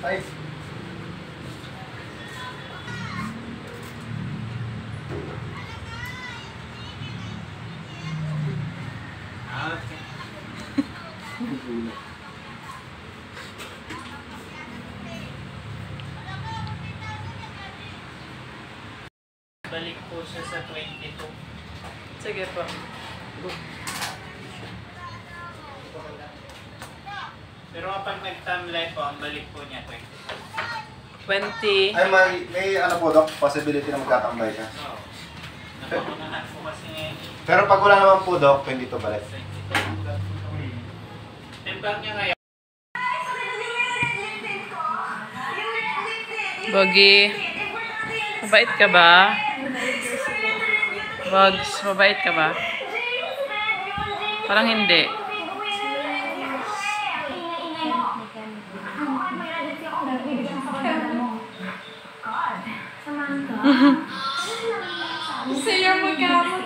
Ay. Balik po siya sa 22. Sige po. Pero kapag nag-timeline po, ang balik po niya 20. Ay, may ano po, Dok, possibility na magtatambay ka. Oo. Napakunahan po kasi ngayon. Pero pag wala naman po, Dok, pwede ito balik. Timbang niya ngayon. Bogi, mabait ka ba? Bugs, mabait ka ba? Parang hindi. Saya magkamot.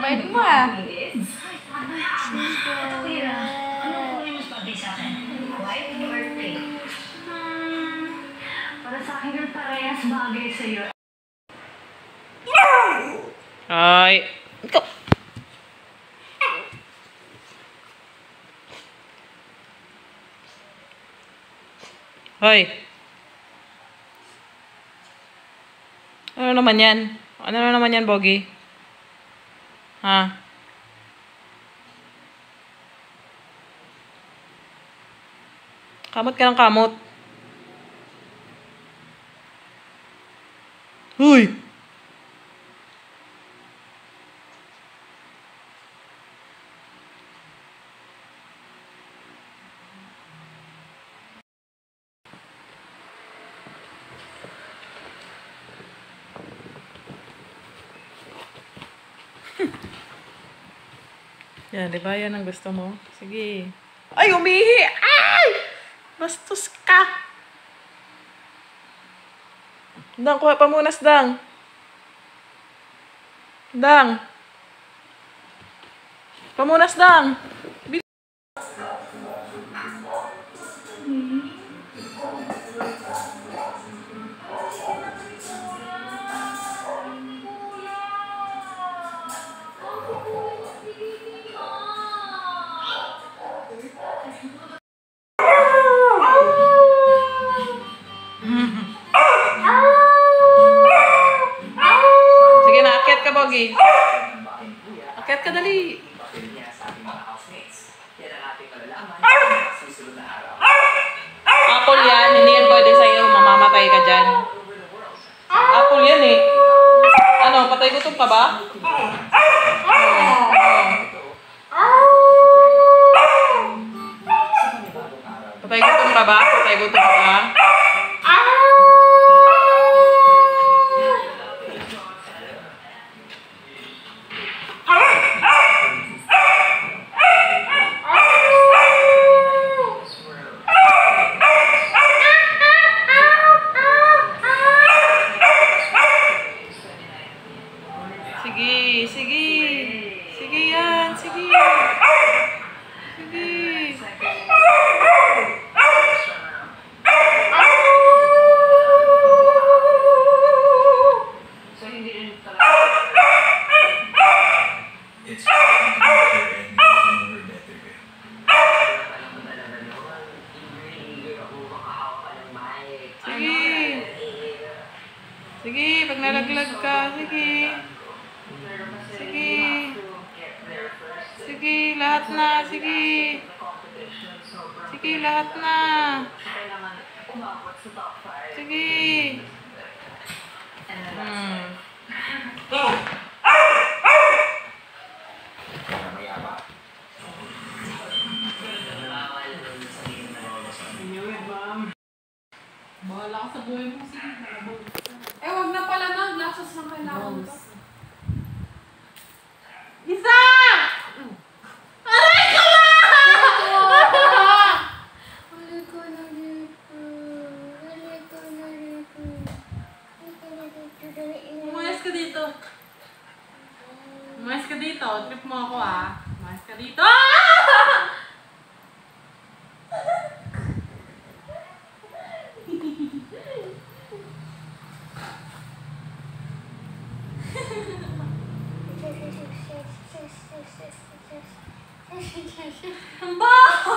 Bait mo ah. Para sa akin yung parehas bagay sa'yo. Ay, ikaw. Hoy. Ano naman yan? Ano naman yan, Bogi? Ha? Kamot ka ng kamot. Huy! Yan, di ba? Yan ang gusto mo? Sige. Ay, umihi! Ay! Bastos ka! Dang, kuha pamunas, Dang. Dang. Pamunas, Dang. Sige na, akyat ka, Bogi. Akyat ka, dali. Apple yan, hindi yan pwede sa'yo. Mamamatay ka dyan. Apple yan eh. Ano, patay gutom ka ba? Patay gutom ka ba? Patay gutom ka? Sige, sige. Sige yan, sige. Sige. Sige. Sige, pag nalaglag ka, sige. Sige. Sige, lahat na. Sige. Sige, lahat na. Sige. Bahala ka sa buhay mo. Eh, wag na pala na. Glasses lang kailangan ko. Isa! Aray ko ba? dito. Trip mo ako ah. Umayos ka dito. Ah! Ang baho!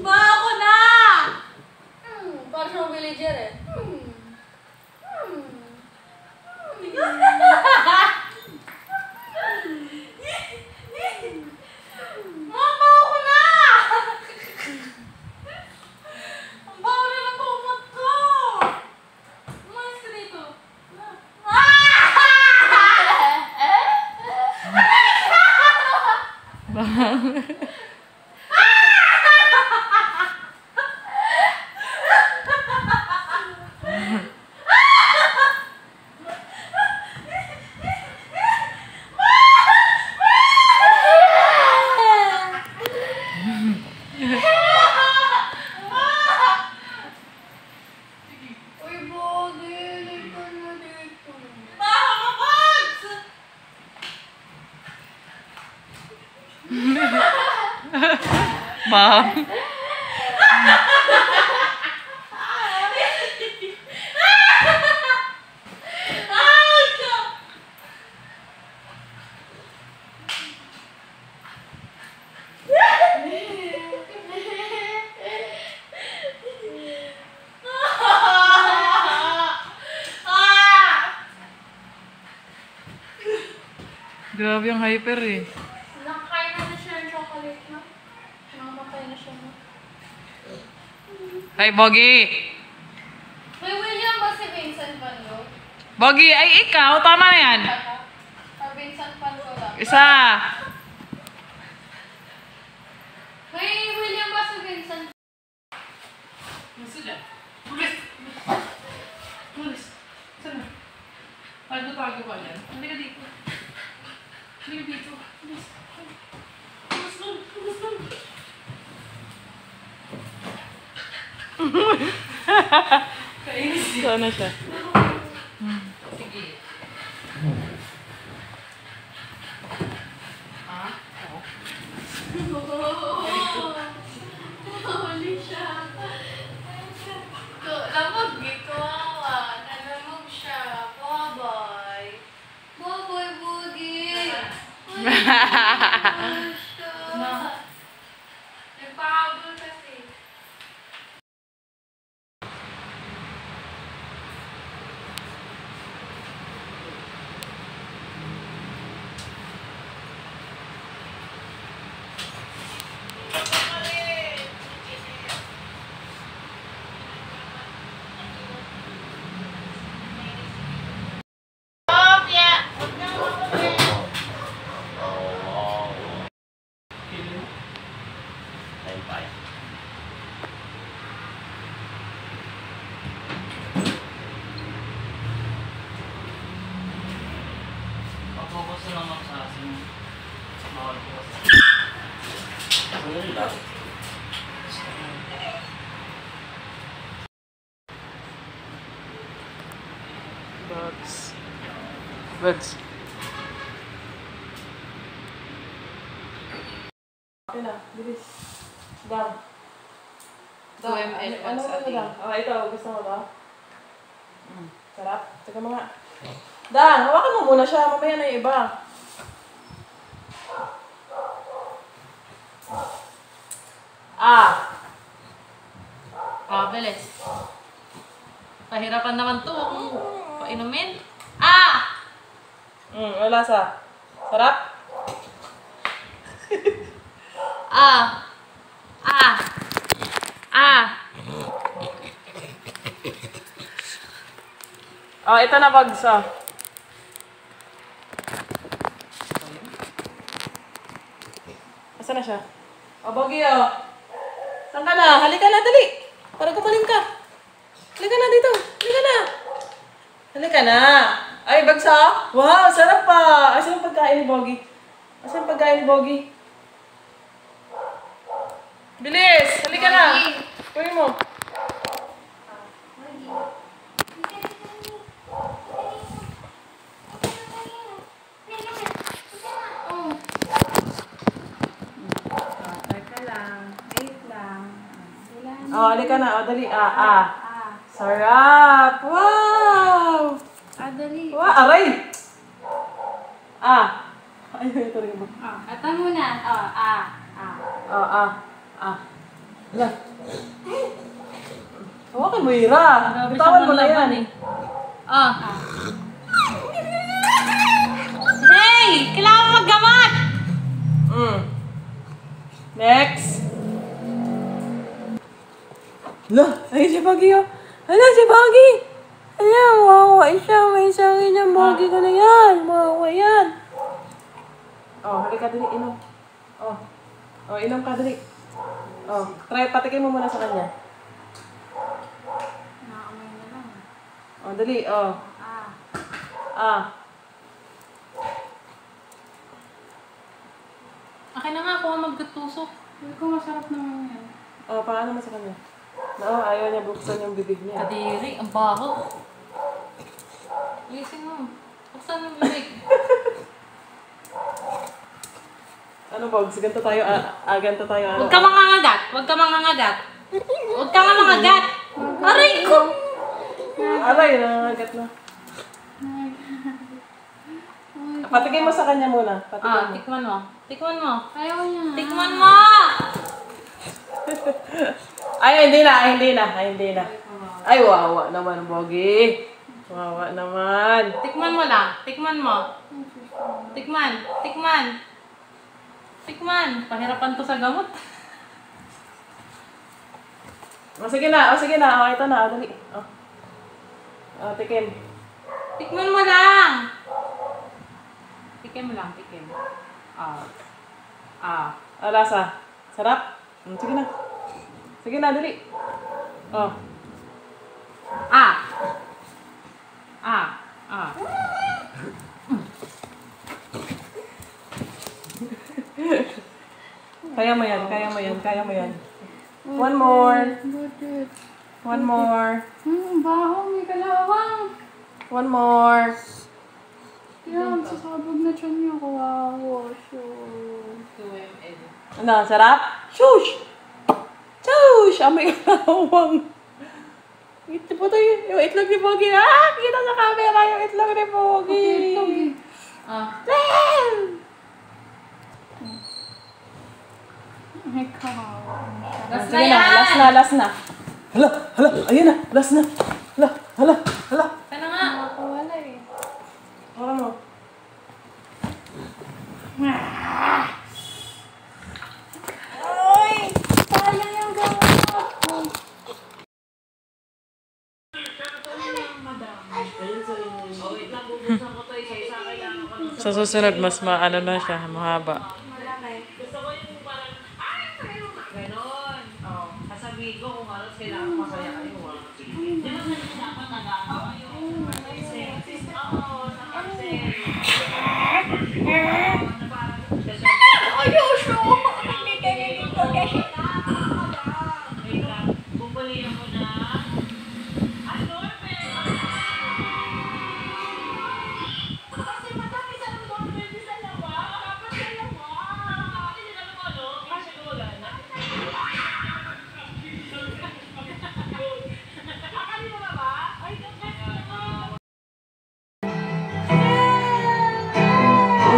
Baho ko na! Para siyang villager eh. Mabaho ko na! Ang baho na ng kumot ko! Umayos ka dito. Uy, Bogey, lito na dito. Baho ka, Bugs! Ma'am. Grabe ang hyper eh. Nakakain na siya ng chocolate na. Nakamatay na siya na. Hi, Bogi. May William ba si Vincent Van Gogh? Bogi, ay ikaw. Tama na yan. Or Vincent Van Gogh lang? Isa. May William ba si Vincent? Sila. Pulis! Pulis! Saan na? Tago-tago ka yan. Halika dito. Halika dito. Pulis! Pulis lang! Pulis lang! Kainis. Saan na siya? Sige. Ah? Oo. Huli siya. Lamog dito awa. Nalamog siya. Bye-bye. Bye-bye, Boogie. Bye-bye siya. Nagpahabol kasi. Focus na naman sa asin. Bawal po kasi. Bugs. Bugs. Okay na, bilis. Dang. 2 ml Ano sa mo ating. dang? Ah, ito, gusto mo ba? Sarap. Teka mo nga. Dang, hawakan mo muna siya. Mamaya na yung iba. Ah. Ah, bilis. Pahirapan naman to. Painumin. Ah! Wala sa. Sarap? Ah! Ah! Ah! Oh, ito na bags ah. Asa na siya? Oh, Bogi oh. Saan ka na? Halika na, dali. Para gumaling ka. Halika na dito. Halika na. Halika na. Ay, bags ah. Wow, sarap pa. Asa yung pagkain ni Bogi? Asa yung pagkain ni Bogi? Bilis! Halika na. Kunin mo. halika na. O, dali. Sarap! Wow! Dali. Wow! Aray! Ayun, ito rin mo. Ito muna. Hala. Hawakan mo, Ira. Bitawan mo na yan. Hey! Kailangan maggamot! Next. Hala, ayun si Baggy, oh. Hala, si Baggy. Hala, mawawa siya. May sangin yung Baggy ko na yan. Mawawa yan. Oh, halika dali, inom. Oh, inom ka dali. Oh, try, patikin mo muna sa kanya. Nakakamay na lang. Oh, dali, oh. Akin na nga ako magkatusok. Hindi ko masarap naman yan. Oh, paano mo sa kanya? No, ayaw niya buksan yung bibig niya. Kadiri, ang baho. Gising mo. Buksan ang bibig. Ano, Bogs? Ganito tayo, ganito tayo. Huwag ka mangangagat. Huwag ka mangangagat. Huwag ka nga mangagat. Aray ko! Aray, nangangagat na. Patikin mo sa kanya muna. Patikin mo. Tikman mo. Tikman mo. Ayaw niya. Tikman mo! Ay, hindi na. Ay, wawa naman, Bogi. Wawa naman. Tikman mo lang. Tikman mo. Tikman. Pahirapan to sa gamot. Sige na. Ito na. Dali. Tikim. Tikman mo lang. Tikim mo lang. Lasa. Sarap? Sige na, dali. Kaya mo yan. One more. Baho, may kalawang. One more. Yan, sasabog na tiyan niya. Kawawa siya. Ano, sarap? Shush! Amoy kalawang. Ito po tayo. Yung itlog ni Pogi. Kita sa camera yung itlog ni Pogi. May kawawa. Sige na, last na. Hala, ayun na, last na. Hala. Kaya nga. Nakawala eh. Wala mo. Sayang yung gamot. Sa susunod, mas maano na siya, mahaba. Gusto ko yung parang, ganon. Sasabihin ko kung ano kailangan masaya kayo. Di ba sa dapat nag-ano kayo? Bumalihan mo na.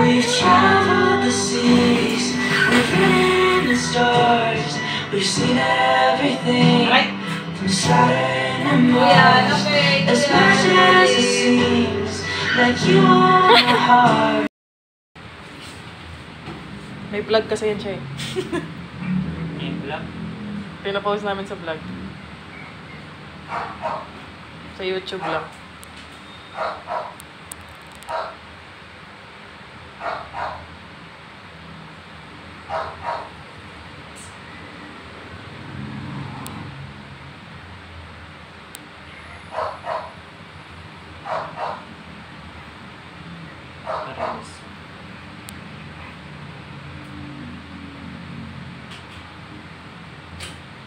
We've traveled the seas, we've been the stars, we've seen everything from Saturn and Mars. As much as it seems like you own my heart. May vlog kasi yan siya eh. Yung vlog. Pinapost namin sa vlog. Sa YouTube lang.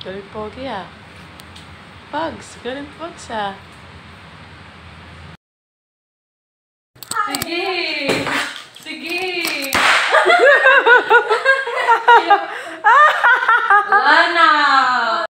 Galing pogi ah. Pugs, galing pugs ah. Sige!